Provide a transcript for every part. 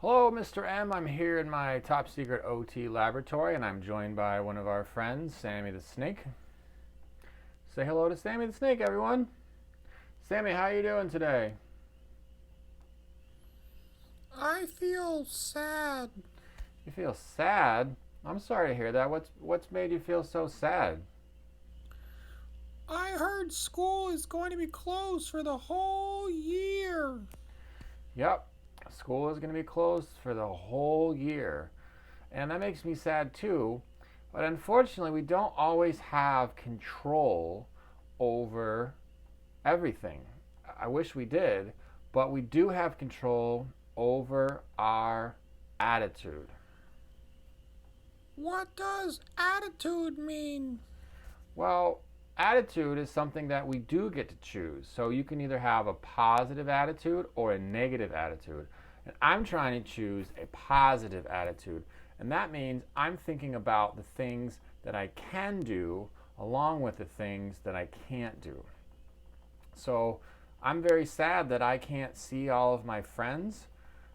Hello, Mr. M. I'm here in my top secret OT laboratory, and I'm joined by one of our friends, Sammy the Snake. Say hello to Sammy the Snake, everyone. Sammy, how you doing today? I feel sad. You feel sad? I'm sorry to hear that. What's made you feel so sad? I heard school is going to be closed for the whole year. Yep, school is going to be closed for the whole year, and that makes me sad too. But unfortunately, we don't always have control over everything. I wish we did, but we do have control over our attitude. What does attitude mean? Well, attitude is something that we do get to choose. So you can either have a positive attitude or a negative attitude. And I'm trying to choose a positive attitude. And that means I'm thinking about the things that I can do along with the things that I can't do. So I'm very sad that I can't see all of my friends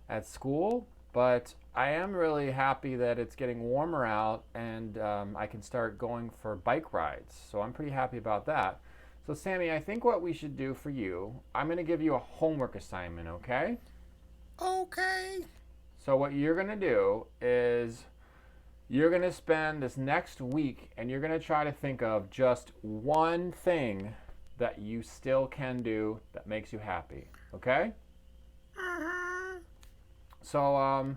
at school, but I am really happy that it's getting warmer out and I can start going for bike rides. So I'm pretty happy about that. So, Sammy, I think what we should do for you, I'm going to give you a homework assignment, okay? Okay. So, what you're going to do is you're going to spend this next week and you're going to try to think of just one thing that you still can do that makes you happy, okay? Uh-huh. So,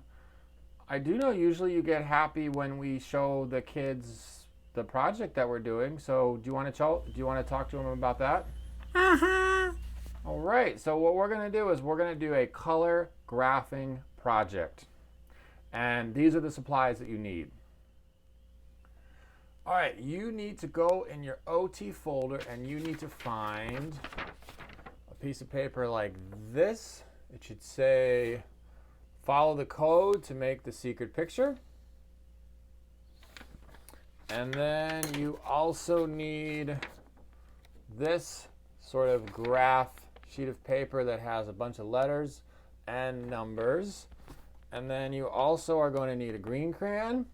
I do know usually you get happy when we show the kids the project that we're doing. So, do you want to talk to them about that? Uh-huh. All right. So, what we're going to do is we're going to do a color graphing project. And these are the supplies that you need. All right, you need to go in your OT folder and you need to find a piece of paper like this. It should say follow the code to make the secret picture. And then you also need this sort of graph sheet of paper that has a bunch of letters and numbers. And then you also are going to need a green crayon.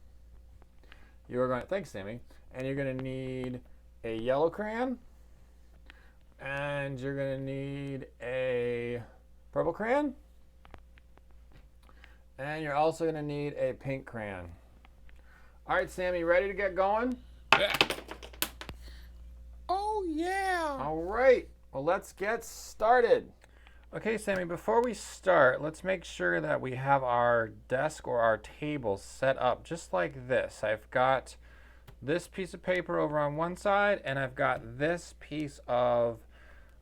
Thanks, Sammy. And you're going to need a yellow crayon. And you're going to need a purple crayon. And you're also going to need a pink crayon. All right, Sammy, ready to get going? Yeah. Oh, yeah. All right. Well, let's get started. Okay, Sammy, before we start, let's make sure that we have our desk or our table set up just like this. I've got this piece of paper over on one side, and I've got this piece of,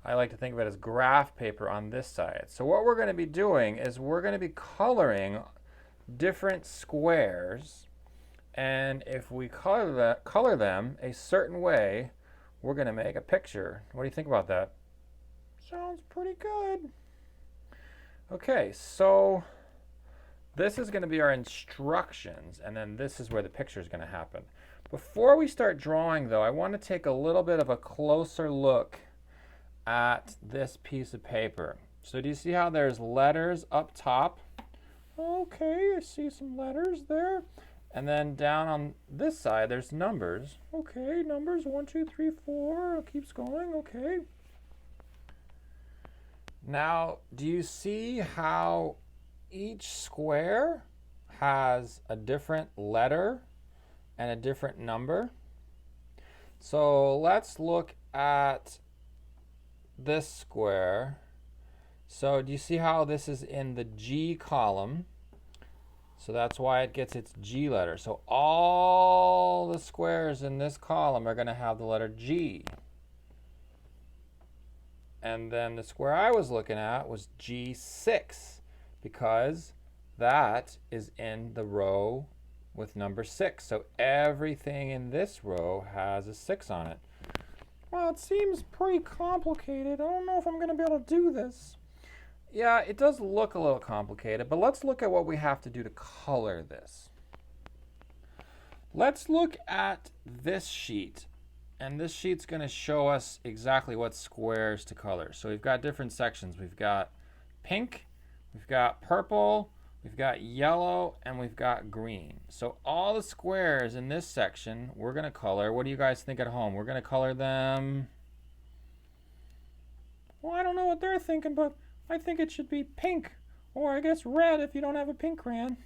I like to think of it as graph paper on this side. So what we're going to be doing is we're going to be coloring different squares, and if we color them a certain way, we're going to make a picture. What do you think about that? Sounds pretty good. Okay, so this is going to be our instructions, and then this is where the picture is going to happen. Before we start drawing, though, I want to take a little bit of a closer look at this piece of paper. So do you see how there's letters up top? Okay, I see some letters there. And then down on this side, there's numbers. Okay, numbers 1, 2, 3, 4. It keeps going. Okay. Now, do you see how each square has a different letter and a different number? So let's look at this square. So do you see how this is in the G column? So that's why it gets its G letter. So all the squares in this column are going to have the letter G. And then the square I was looking at was G6 because that is in the row with number 6. So everything in this row has a 6 on it. Well, it seems pretty complicated. I don't know if I'm going to be able to do this. Yeah, it does look a little complicated, but let's look at what we have to do to color this. Let's look at this sheet. And this sheet's going to show us exactly what squares to color. So we've got different sections. We've got pink, we've got purple, we've got yellow, and we've got green. So all the squares in this section, we're going to color. What do you guys think at home? We're going to color them. Well, I don't know what they're thinking, but I think it should be pink. Or I guess red if you don't have a pink crayon.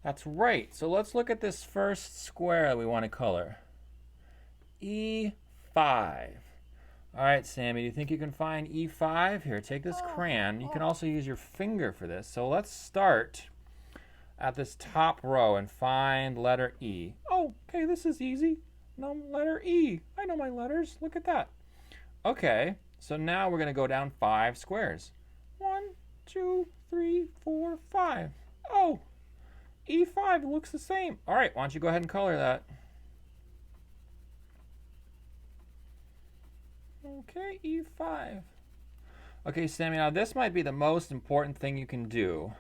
That's right. So let's look at this first square that we want to color. E5. All right, Sammy, do you think you can find E5? Here, take this crayon. You can also use your finger for this. So let's start at this top row and find letter E. Oh, okay, this is easy. No, letter E. I know my letters. Look at that. Okay, so now we're going to go down 5 squares. 1, 2, 3, 4, 5. Oh, E5 looks the same. All right, why don't you go ahead and color that. Okay, E5. Okay, Sammy, now this might be the most important thing you can do.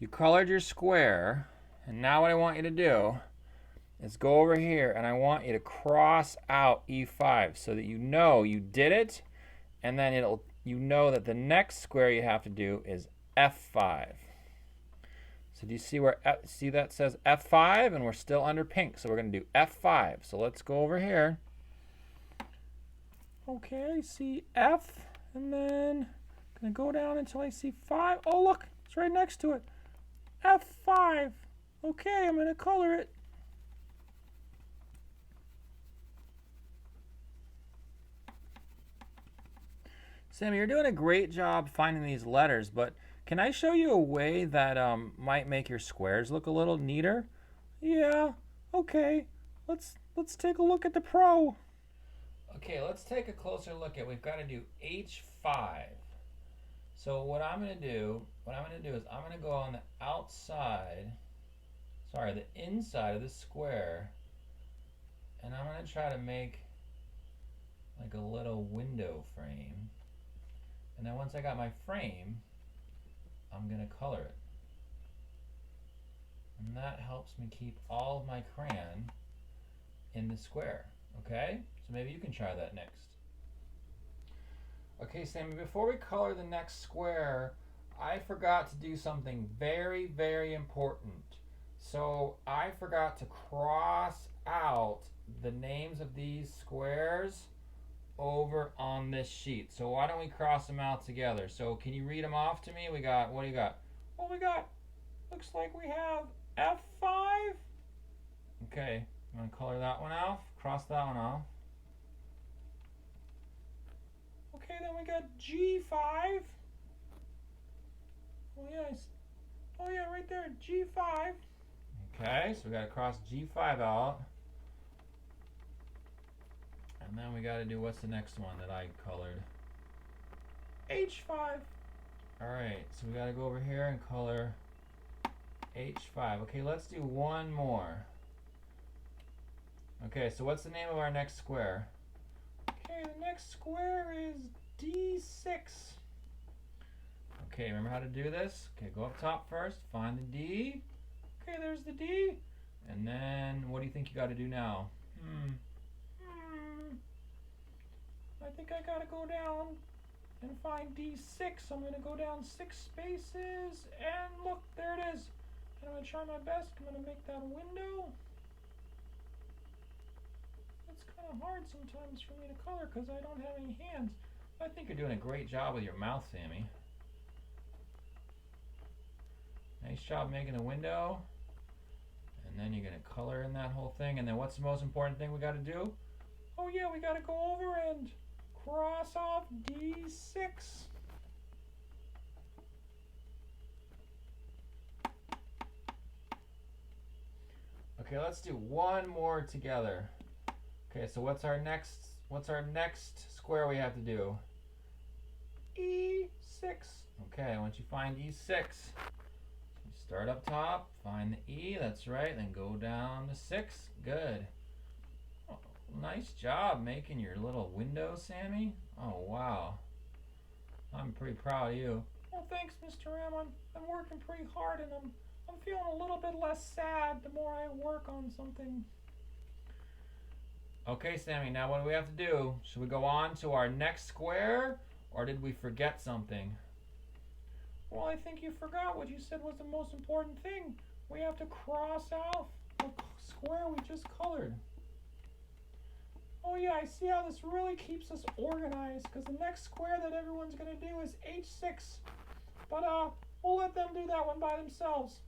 You colored your square, and now what I want you to do is go over here, and I want you to cross out E5 so that you know you did it, and then you know that the next square you have to do is F5. So do you see where see that says F5, and we're still under pink, so we're going to do F5. So let's go over here. Okay, I see F, and then I'm going to go down until I see 5. Oh, look, it's right next to it. F5. Okay, I'm going to color it. Sammy, you're doing a great job finding these letters, but can I show you a way that might make your squares look a little neater? Yeah, okay. Let's take a look at the pro. Okay, let's take a closer look at, we've got to do H5. So what I'm going to do is I'm going to go on the outside, the inside of the square, and I'm going to try to make like a little window frame. And then once I got my frame, I'm going to color it. And that helps me keep all of my crayon in the square, okay? So maybe you can try that next. Okay, Sammy, before we color the next square, I forgot to do something very, very important. So I forgot to cross out the names of these squares over on this sheet. So why don't we cross them out together? So can you read them off to me? We got, what do you got? Well, we got, looks like we have F5. Okay, I'm going to color that one off, cross that one off. Okay, then we got G5. Oh, yes. Oh, yeah, right there, G5. Okay, so we got to cross G5 out. And then we got to do, what's the next one that I colored? H5. All right, so we got to go over here and color H5. Okay, let's do one more. Okay, so what's the name of our next square? Okay, the next square is D6. Okay, remember how to do this? Okay, go up top first, find the D. Okay, there's the D. And then, what do you think you got to do now? I think I got to go down and find D6. I'm going to go down 6 spaces, and look, there it is. And I'm going to try my best. I'm going to make that a window. It's kind of hard sometimes for me to color because I don't have any hands. I think you're doing a great job with your mouth, Sammy. Nice job making a window. And then you're going to color in that whole thing. And then what's the most important thing we got to do? Oh yeah, we got to go over and cross off D6. Okay, let's do one more together. Okay, so what's our next square we have to do? E6. Okay, once you find E6, you start up top, find the E, that's right, then go down to 6. Good. Oh, nice job making your little window, Sammy. Oh, wow. I'm pretty proud of you. Well, thanks, Mr. M. I'm working pretty hard, and I'm feeling a little bit less sad the more I work on something. Okay, Sammy, now what do we have to do? Should we go on to our next square, or did we forget something? Well, I think you forgot what you said was the most important thing. We have to cross out the square we just colored. Oh yeah, I see how this really keeps us organized, because the next square that everyone's going to do is H6. But we'll let them do that one by themselves.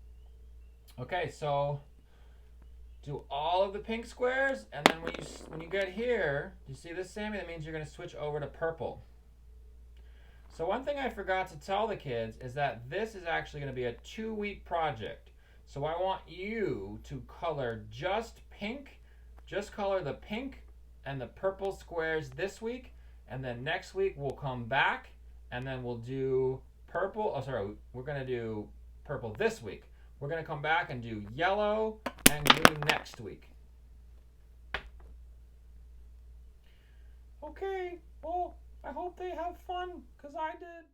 Okay, so do all of the pink squares, and then when you get here, do you see this, Sammy? That means you're going to switch over to purple. So one thing I forgot to tell the kids is that this is actually going to be a 2-week project. So I want you to color just pink, just color the pink and the purple squares this week, and then next week we'll come back and then we'll do purple. Oh, sorry, we're going to do purple this week. We're going to come back and do yellow and green next week. Okay, well, I hope they have fun, because I did.